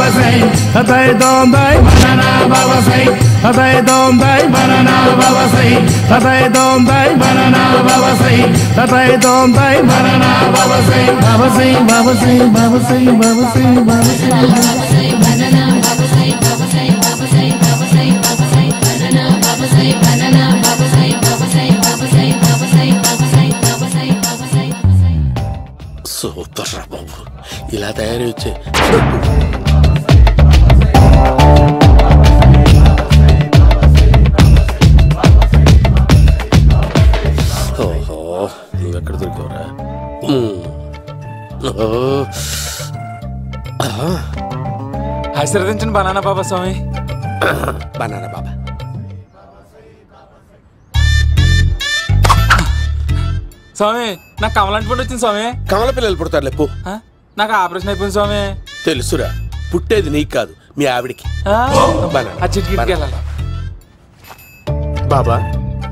babasai, tatai dondai banana babasai, tatai dondai banana babasai, tatai dondai banana babasai, tatai dondai banana babasai, babasai babasai babasai babasai babasai banana babasai babasai babasai babasai babasai banana babasai banana babasai babasai babasai babasai babasai babasai babasai. Super బాబు ఇలా తయారు వచ్చే ఓహో నువ్వెక్కడ దొరికావురా ఆశీర్వదించండి banana బాబా స్వామి. Banana బాబా స్వామి నాకు కమలాంటి పండు వచ్చింది స్వామి. కమల పిల్లలు పుడతారు లేపు. నాకు ఆపరేషన్ అయిపోయింది స్వామి. తెలుసురా, పుట్టేది నీకు కాదు మీ ఆవిడికి. బాబా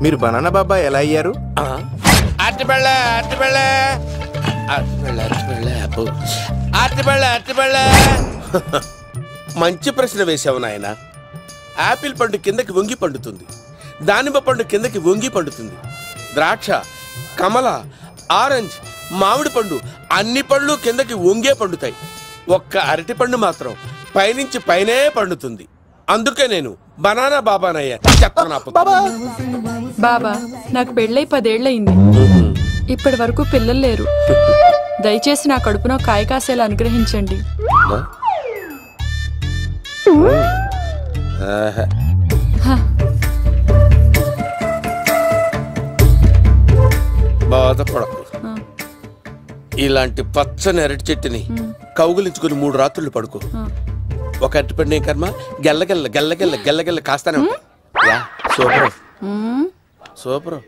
మీరు బనానా బాబా ఎలా అయ్యారు? మంచి ప్రశ్న వేసావు నాయన. ఆపిల్ పండు కిందకి వంగి పండుతుంది, దానిమ్మ పండు కిందకి వంగి పండుతుంది, ద్రాక్ష, కమల, ఆరెంజ్, మామిడి పండు అన్ని పళ్ళు కిందకి వంగే పండుతాయి. ఒక్క అరటి పండు మాత్రం పైనుంచి పైనే పండుతుంది. అందుకే నేను బనానా బాబానయ్యా. బాబా నాకు పెళ్ళై 10 ఏళ్ళయింది. ఇప్పటి వరకు పిల్లలు లేరు. దయచేసి నా కడుపున కాయ కాసేలా అనుగ్రహించండి. బాధపడకు. ఇలాంటి పచ్చని అరటి చెట్టుని కౌగులించుకుని 3 రాత్రులు పడుకో. ఒక అరటి పండు కర్మ గెల్లగెల్ల గెల్లగెల్ల గెల్లగెల్ల కాస్తానే ఉంటాయి. Super super.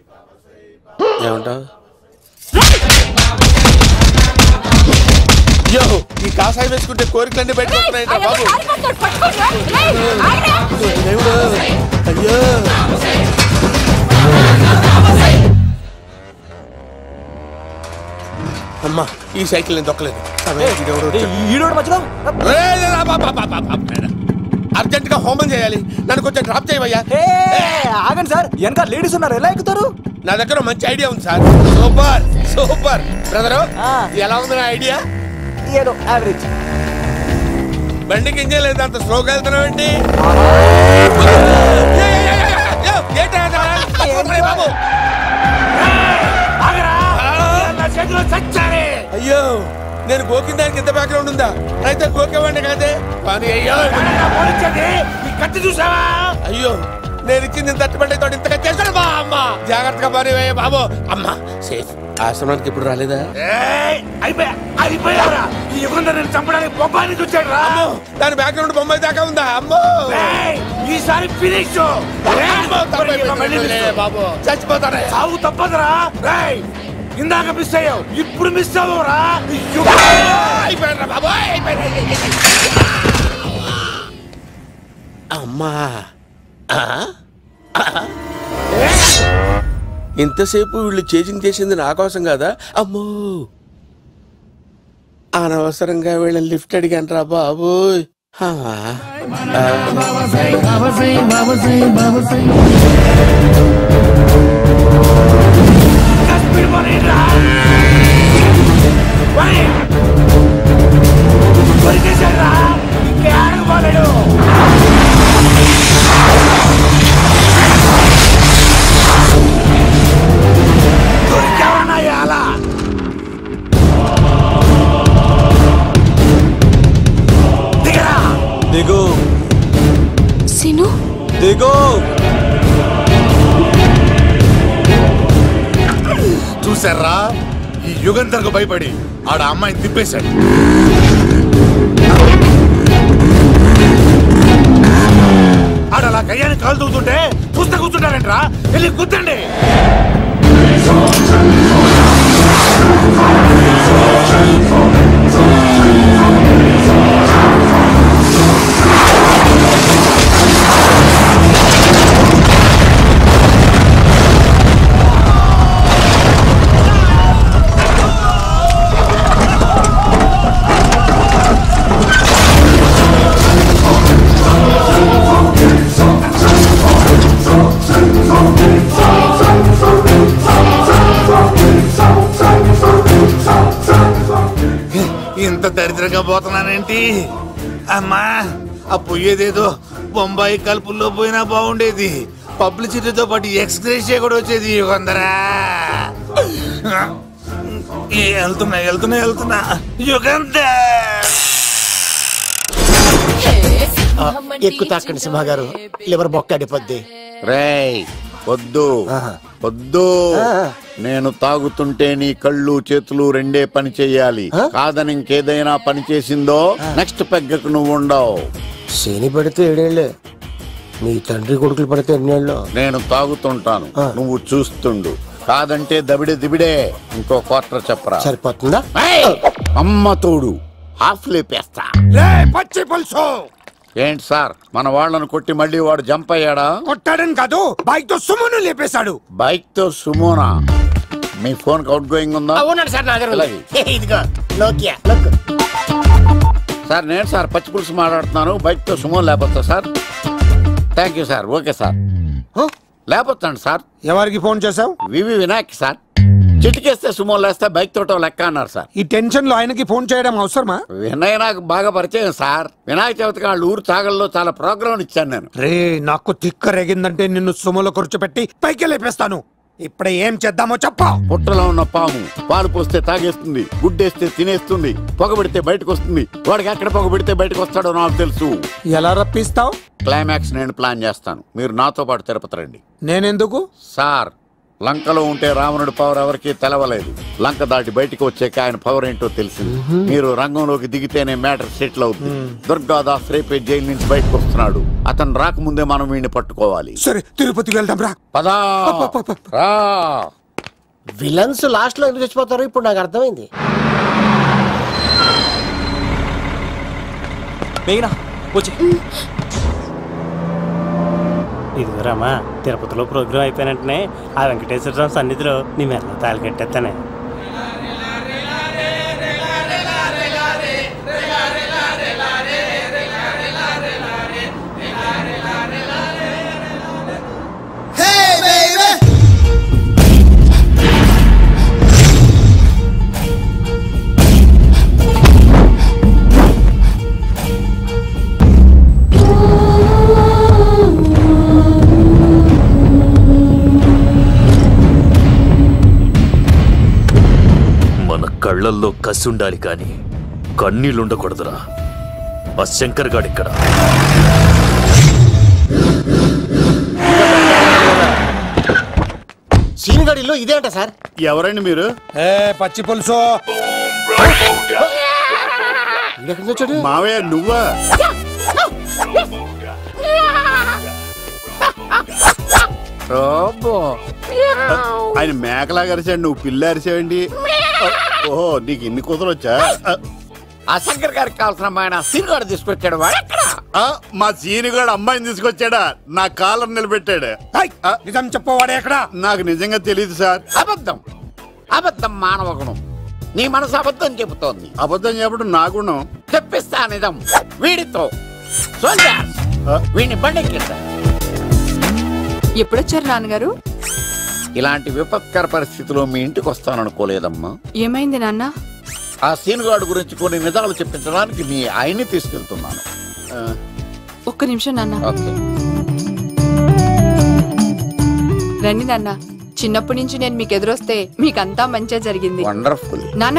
ఏమంటావు? యో ఈ కాసాయి వేసుకుంటే కోరికలన్నీ బయటకు వస్తున్నాయంట బాబు. అయ్యో అమ్మా ఈ సైకిల్ నేను దొక్కలేదు. అర్జెంట్ గా హోమం చేయాలి, నన్ను కొంచెం డ్రాప్ చేయవయ్యా. ఆగండి సార్, వెనక లేడీస్ ఉన్నారు, ఎలా ఎక్కుతారు? నా దగ్గర మంచి ఐడియా ఉంది సార్. సూపర్ సూపర్ బ్రదరు, ఎలా ఉంది నా ఐడియా? ఏదో యావరేజ్. బండికి ఇంజన్ లేదు, అంత స్లోగా వెళ్తున్నావు ఏంటి? అయ్యో నేను గోకిన దానికి ఎంత బ్యాక్గ్రౌండ్ ఉందా? అయితే గోకేవాడిని కాదే. కత్తి చూసావా? అయ్యో నేను ఇచ్చింది తట్టుబడి తోటి ఇంతగా చేశాను బా. అమ్మ జాగ్రత్తగా పని బాబు. అమ్మ సేఫ్. ఆశ్రమానికి ఇప్పుడు రాలేదా? చంపడానికి బొమ్మాయి వచ్చాడు రా. దాని బ్యాక్గ్రౌండ్ బొమ్మాయి దాకా ఉందా? అమ్మో ఈసారి ఫినిష్ బాబు. చచ్చిపోతానే, సాగు తప్పదురా. ఇందాక మిస్ అయ్యావు, ఇప్పుడు మిస్ అవ్వరా. అమ్మా ఇంతసేపు వీళ్ళు చేజింగ్ చేసింది నా కోసం కదా. అమ్మో అనవసరంగా వీళ్ళని లిఫ్ట్ అడిగాను రా బాబు. దిగు సిను, దిగు. చూసారా, ఈ యుగంధర్కు భయపడి ఆడ అమ్మాయిని తిప్పేశాడు. ఆడలా కయ్యాన్ని కాలు తూగుతుంటే చూస్తే కూర్చుంటారంట్రా. వెళ్ళి కూర్చోండి. నిద్రపోతున్నానేంటి? అమ్మా, ఆ పోయేదేదో బొంబాయి కలుపుల్లో పోయినా బాగుండేది. పబ్లిసిటీతో పాటు ఎక్స్‌గ్రేషియా కూడా వచ్చేది. యుగంధరా వెళ్తున్నా యుగంధర్. ఎక్కువ తాకండి సింహ గారు, లివర్ బొక్క అడిపోద్ది. రేయ్ వద్దు వద్దు, నేను తాగుతుంటే నీ కళ్ళు చేతులు రెండే పని చెయ్యాలి. కాదని ఇంకేదైనా పని చేసిందో నెక్స్ట్ పెగ్గకు నువ్వు ఉండవు. శని పడితే 7 ఏళ్ళే, మీ తండ్రి కొడుకులు పడితే 8 ఏళ్ళు. నేను తాగుతుంటాను, నువ్వు చూస్తుండు. కాదంటే దబిడే దిబిడే. ఇంకో క్వార్టర్ చెప్పరా? సరిపోతుందా? అమ్మ తోడు హాఫ్ లేపేస్తా. పచ్చి పులుసు. ఏంటి సార్, మన వాళ్ళను కొట్టి మళ్ళీ వాడు జంప్ అయ్యాడా? కొట్టాడని కాదు, బైక్ తో సుమోను లేపేశాడు. బైక్ తో సుమోనా? మీ ఫోన్ అవుట్ గోయింగ్ ఉందా? అవునండి సార్, నా దగ్గర ఇలాగే. ఇదిగో నోకియా. సార్ నేను సార్ పచ్చి పులుసు మాట్లాడుతున్నాను. బైక్ తో సుమో లేపొచ్చా sir? Thank you sir. Okay sir, లేపొచ్చండి సార్. ఎవరికి ఫోన్ చేసావు? V V Vinayak sir. చిటికేస్తే సుమో లేస్తే బైక్ తోటో లెక్క అన్నారు సార్. ఈ టెన్షన్ లో ఆయనకి ఫోన్ చేయడం అవసరమా? వినయ్ నాకు బాగా పరిచయం సార్. వినాయక చవితికి వాళ్ళ ఊరు చాగల్లో చాలా ప్రోగ్రాం ఇచ్చాను నేను. రే, నాకు తిక్క రేగిందంటే నిన్ను సుమోలో కూర్చోబెట్టి పైకి లేపేస్తాను. ఇప్పుడే ఏం చేద్దామో చెప్పా. పుట్టలో ఉన్న పాము పాలు పోస్తే తాగేస్తుంది, గుడ్డేస్తే తినేస్తుంది, పొగబెడితే బయటకు వస్తుంది. వాడికి ఎక్కడ పొగబెడితే బయటకు వస్తాడో నాకు తెలుసు. ఎలా రప్పిస్తావు? క్లైమాక్స్ నేను ప్లాన్ చేస్తాను. మీరు నాతో పాటు తిరుపతి రండి. నేనెందుకు? సార్, లంకలో ఉంటే రావణుడి పవర్ ఎవరికి తెలవలేదు. లంక దాటి బయటకు వచ్చాక ఆయన పవర్ ఏంటో తెలిసింది. మీరు రంగంలోకి దిగితేనే మ్యాటర్ సెటిల్ అవుతుంది. దుర్గాదాస్ రేపే జైలు నుంచి బయటకు వస్తున్నాడు. అతను రాకముందే మనం వీడిని పట్టుకోవాలి. సరే, తిరుపతికి వెళ్దాం రా. పదా రా. విలన్స్ లాస్ట్ లో ఎందుకు చచ్చిపోతారు ఇప్పుడు నాకు అర్థమైంది. ఇదిగోరామా, తిరుపతిలో ప్రోగ్రాం అయిపోయినట్టునే ఆ వెంకటేశ్వర స్వామి సన్నిధిలో నీ మెల్ల తాళి కట్టేస్తానే. కళ్ళల్లో కసి ఉండాలి కానీ కన్నీళ్ళుండకూడదురా. ఆ శంకర్ గాడిక్కడ. సీనిగడిలో ఇదే అంట సార్. ఎవరండి మీరు? పచ్చి పులుసు. మావయ్య నువ్వా? ఆయన మేకలాగా అరిచాడు, నువ్వు పిల్ల అరిచావండి. ఓహో, నీకు ఇన్ని కూతురు వచ్చా? ఆ శంకర్ గారికి కావాల్సిన అమ్మాయి సీనుగాడు తీసుకొచ్చాడు. మా సీనుగాడు అమ్మాయిని తీసుకొచ్చాడా? నా కాలర్ నిలబెట్టాడు. నిజం చెప్పవాడే ఎక్కడ? నాకు నిజంగా తెలియదు సార్. అబద్ధం, అబద్ధం మానవ గుణం. నీ మనసు అబద్ధం చెబుతోంది. అబద్ధం చెప్పడం నా గుణం. తెప్పిస్తా నిజం వీడితో. వీడిని బండెక్కిస్తా. ఎప్పుడొచ్చారు నాన్నగారు? ఇలాంటి విపత్కర పరిస్థితిలో మీ ఇంటికి వస్తాననుకోలేదమ్మా. ఏమైంది నాన్న? ఆ సీనుగాడు గురించి కొన్ని నిజాలు చెప్పించడానికి మీ ఆయన్ని తీసుకెళ్తున్నాను. ఒక్క నిమిషం నాన్న. ఓకే. రండి నాన్న. చిన్నప్పటి నుంచి నేను మీకు ఎదురొస్తే మీకంతా మంచిగా జరిగింది. వండర్ఫుల్. నాన్న,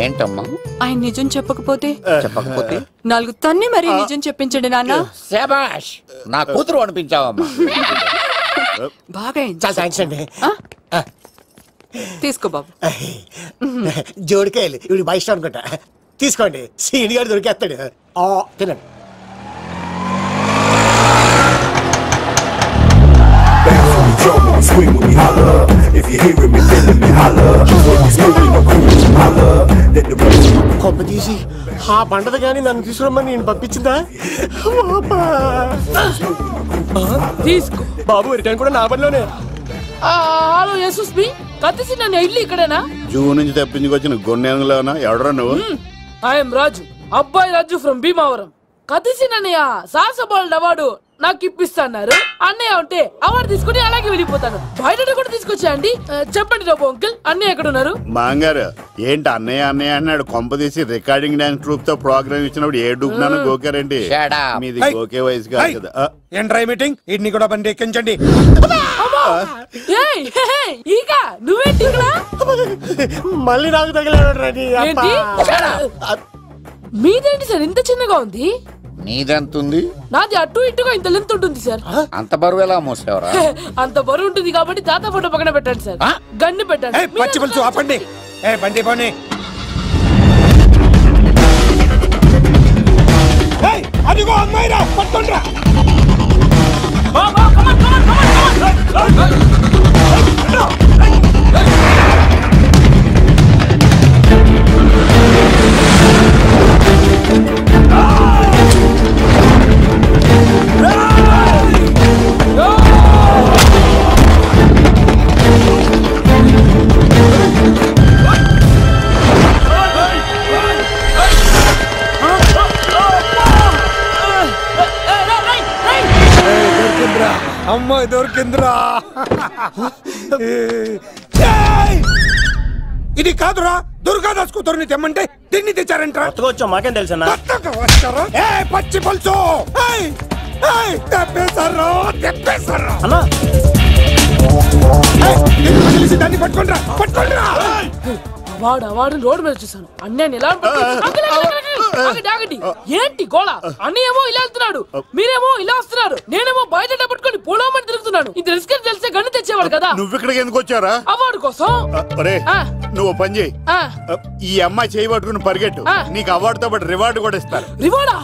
ఏంటమ్మా? ఆయన నిజం చెప్పకపోతే? చెప్పకపోతే 4 తన్ని మరీ నిజం చెప్పించండి నాన్న. శభాష్, నా కూతురు అనిపించావమ్మా. బాగా చాలా థ్యాంక్స్ అండి. తీసుకో బాబు. జోడికాయలు ఇవి బయట అనుకుంటా. తీసుకోండి, సీని గారు దొరికేస్తాడు. తినండి. కొబ్బ తీసి ఆ పంటది కానీ నన్ను తీసుకురమ్మని నేను పంపించిందా? తీసుకో బాబు, రిటర్న్ కూడా నా పనిలోనే. హలో యేసుస్ బి, కత్తిసి నన్ను ఇల్లు ఇక్కడేనా? జూ నుంచి తప్పించుకొచ్చిన గొన్నెలోనా? ఎవడరా నువ్వు? ఐఎమ్ రాజు, అబ్బాయి రాజు ఫ్రమ్ భీమావరం. కత్తిసి నన్నయ్య సాసబాల్ అవార్డు నాకు ఇప్పిస్తాన్నారు. అన్నయ్య ఉంటే అవార్డు తీసుకుని అలాగే వెళ్ళిపోతాను. బయట కూడా తీసుకొచ్చా అండి. చెప్పండి రాబు అంకుల్, అన్నయ్య ఎక్కడ ఉన్నారు? మాంగారు ఏంటి అన్నయ్య అన్నయ్య అన్నాడు. కొంపదీసి రికార్డింగ్ డాన్స్ ట్రూప్ తో ప్రోగ్రామ్ ఇచ్చినప్పుడు ఏ డూబ్నాను గోకారండి. మీది గోకే వయసు కాదు కదా. ఏంట్రై మీటింగ్ ఇడ్ని కూడా బండి ఎక్కించండి. నువ్వేంటి మళ్ళీ నాకు తగిలాడు. మీదేంటి సార్ ఇంత చిన్నగా ఉంది? నీదెంత ఉంది? నాది అటు ఇటుగా ఇంత లెంత్ ఉంటుంది సార్. అంత బరువు ఎలా మోసేవరా? అంత బరువు ఉంటుంది కాబట్టి తాత ఫోటో పక్కన పెట్టండి సార్. గన్ను పెట్టండి. పచ్చి పులుసు ఆపండి. బండి పోనీ. అదిగో అమ్మాయిరా, పట్టుకోండిరా. అమ్మాయి దొరికిందిరా. ఇది కాదురా, దుర్గాదాస్ కూతురుని తెమ్మంటే దీన్ని తెచ్చారంట. వచ్చా మాకేం తెలుసా? పచ్చి పులుసు దాన్ని పట్టుకుంటారా పట్టుకుంటారా. వాడు రోడ్డు మీద చూసాను. అన్నయ్య ఎలా ఏంటి గోళ? అన్నయ్యేమో ఇలా వెళ్తున్నాడు, మీరేమో ఇలా వస్తున్నారు, నేనేమో బయట పట్టుకొని పోలోమని తిరుగుతున్నాను. ఇది రిస్క్ తెలిస్తే గన్ను తెచ్చేవాడు కదా. నువ్వు ఇక్కడికి ఎందుకు వచ్చారా? అవార్డు కోసం. నువ్వు పని చేయి, ఈ అమ్మాయి చేయి పట్టుకుని పరిగెట్టు. నీకు అవార్డుతో పాటు రివార్డు కూడా ఇస్తారు. రివార్డా?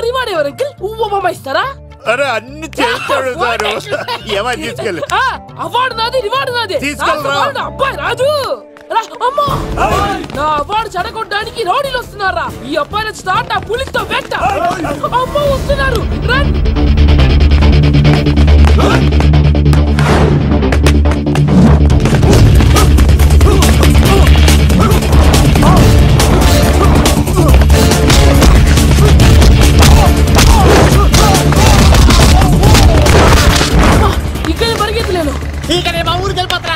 రివార్డ్ ఎవరు అంకిల్? ఉవ్వమ్మ ఇస్తారా? అరే అన్ని చేస్తాడు సార్. ఏమని తీసుకెళ్ళి అవార్డు నాది, రివార్డు నాది. తీసుకెళ్ళరా అబ్బాయి రాజు. నా అవార్డు చెడగొట్టడానికి రౌడీలు వస్తున్నారా? ఈ అబ్బాయి స్టార్ట్ ఆ పులితో వెంట అమ్మో వస్తున్నారు. ఇక్కడ పరిగెత్తలేను. ఊరికి వెళ్ళిపోతా.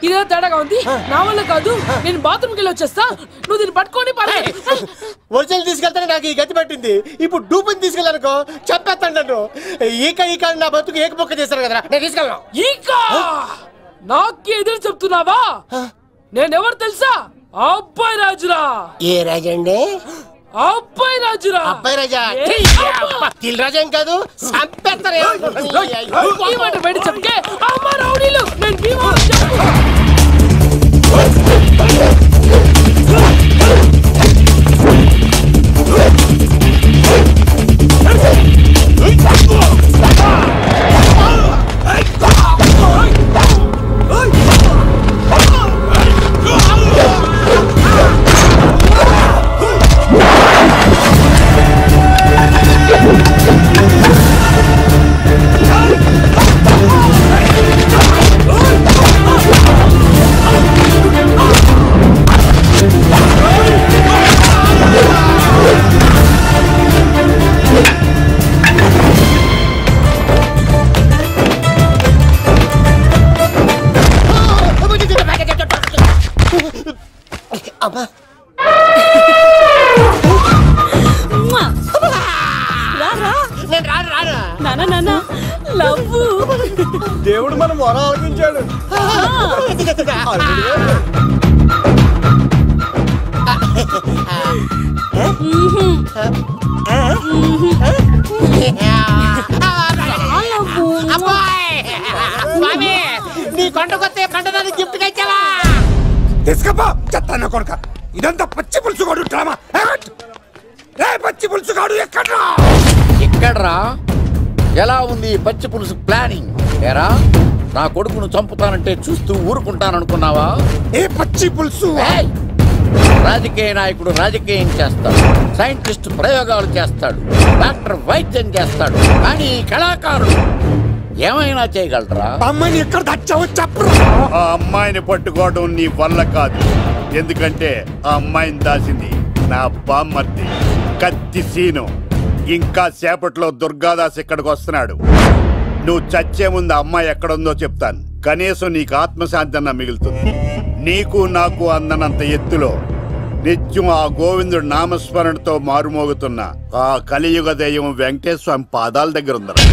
ఇదే తేడాగా ఉంది. నా వల్ల కాదు, నేను బాత్రూమ్కి వెళ్ళి వచ్చేస్తా. నువ్వు దీన్ని పట్టుకొని ఒరిజినల్ తీసుకెళ్తానే నాకు ఈ గతి పట్టింది. ఇప్పుడు డూపుని తీసుకెళ్ళానుకో చెప్పేస్తాను నన్ను. ఈక నా బతుకు ఏక బొక్క చేశారు కదా, నేను తీసుకెళ్ళను. ఈక నాకు ఎదురు చెప్తున్నావా? నేనెవరు తెలుసా? అబ్బాయి రాజురా. ఏ రాజండి? అబ్బాయి రాజురా. అబ్బాయి రాజా తిల్ రాజా ఏం కాదు, చంపేస్తారు. ఈ మాట బయట చెప్తే అమ్మ రౌడీలు నేను భీమా చెప్పు. దేవుడు మనం వర ఆలకించాడు. నీ కొండకొస్తే పంటదాన్ని గిఫ్ట్ గా ఇచ్చావా? తీసుకపో చెత్తాన్న కొడుక. ఇదంతా పచ్చి పులుసు కాడు డ్రామా. పచ్చి పులుసు కాడు ఎక్కడ్రా? ఎక్కడ్రా? ఎలా ఉంది పచ్చి పులుసు ప్లానింగ్? ఏరా నా కొడుకును చంపుతానంటే చూస్తూ ఊరుకుంటాననుకున్నావా? ఏ పచ్చి పులుసు? రాజకీయ నాయకుడు రాజకీయం చేస్తాడు, సైంటిస్ట్ ప్రయోగాలు చేస్తాడు, డాక్టర్ వైద్యం చేస్తాడు, కానీ కళాకారుడు ఏమైనా చేయగలరా? అమ్మాయిని ఎక్కడ తెచ్చావో చెప్పు. ఆ అమ్మాయిని పట్టుకోవడం నీ వల్ల కాదు. ఎందుకంటే ఆ అమ్మాయిని దాసింది నా బామ్మర్ది కత్తి సీను. ఇంకా సేపట్లో దుర్గాదాస్ ఇక్కడికి వస్తున్నాడు. నువ్వు చచ్చే ముందు అమ్మాయి ఎక్కడుందో చెప్తాను. కనీసం నీకు ఆత్మశాంతి అన్న మిగులుతుంది. నీకు నాకు అందనంత ఎత్తులో నిత్యం ఆ గోవిందుడు నామస్మరణతో మారుమోగుతున్న ఆ కలియుగ దైవం వెంకటేశ్వర స్వామి పాదాల దగ్గర ఉందరా.